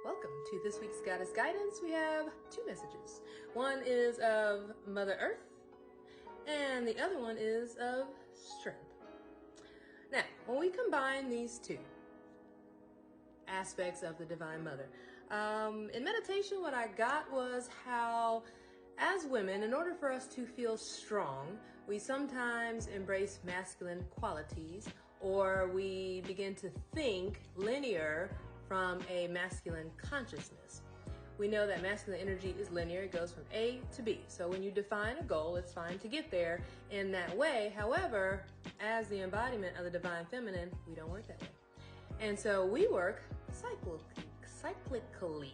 Welcome to this week's Goddess Guidance. We have two messages. One is of Mother Earth, and the other one is of strength. Now, when we combine these two aspects of the Divine Mother, in meditation, what I got was how, as women, in order for us to feel strong, we sometimes embrace masculine qualities, or we begin to think linear from a masculine consciousness. We know that masculine energy is linear. It goes from A to B. So when you define a goal, it's fine to get there in that way. However, as the embodiment of the Divine Feminine, we don't work that way. And so we work cyclically,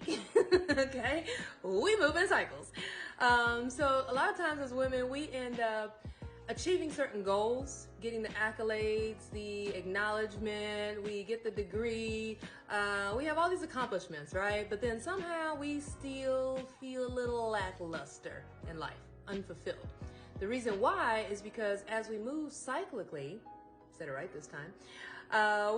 okay? We move in cycles. So a lot of times as women, we end up achieving certain goals, getting the accolades, the acknowledgement, we get the degree, we have all these accomplishments, right? But then somehow we still feel a little lackluster in life, unfulfilled. The reason why is because as we move cyclically, said it right this time,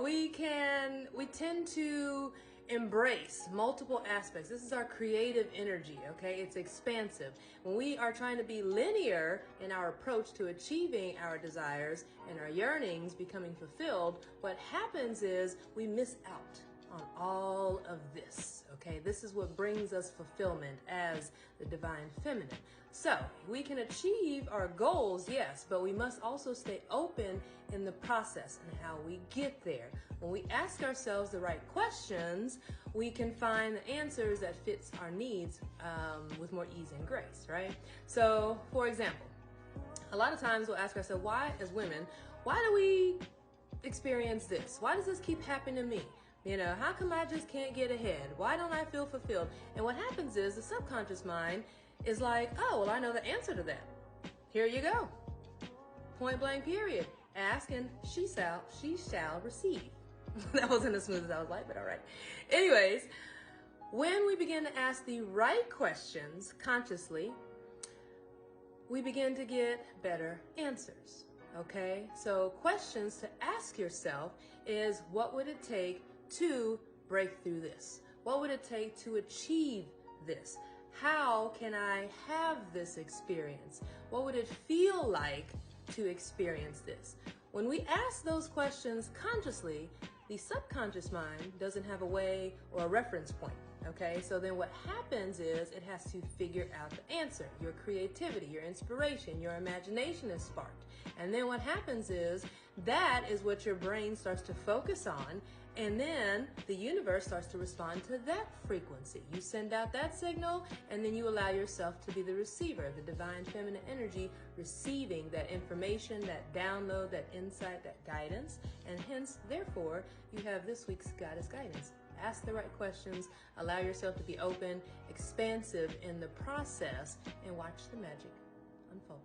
we tend to embrace multiple aspects. This is our creative energy, okay? It's expansive. When we are trying to be linear in our approach to achieving our desires and our yearnings becoming fulfilled, what happens is we miss out on all of this, okay? This is what brings us fulfillment as the Divine Feminine. So we can achieve our goals, yes, but we must also stay open in the process and how we get there. When we ask ourselves the right questions, we can find the answers that fits our needs with more ease and grace, right? So, for example, a lot of times we'll ask ourselves, why, as women, why do we experience this? Why does this keep happening to me? You know, how come I just can't get ahead? Why don't I feel fulfilled? And what happens is the subconscious mind is like, oh, well, I know the answer to that. Here you go. Point blank period. Ask and she shall receive. That wasn't as smooth as I would like, but all right. Anyways, when we begin to ask the right questions consciously, we begin to get better answers, okay? So questions to ask yourself is, what would it take to break through this? What would it take to achieve this? How can I have this experience? What would it feel like to experience this? When we ask those questions consciously, the subconscious mind doesn't have a way or a reference point, okay? So then what happens is it has to figure out the answer. Your creativity, your inspiration, your imagination is sparked. And then what happens is that is what your brain starts to focus on, and then the universe starts to respond to that frequency. You send out that signal, and then you allow yourself to be the receiver, the Divine Feminine energy, receiving that information, that download, that insight, that guidance, and hence, therefore, you have this week's Goddess Guidance. Ask the right questions, allow yourself to be open, expansive in the process, and watch the magic unfold.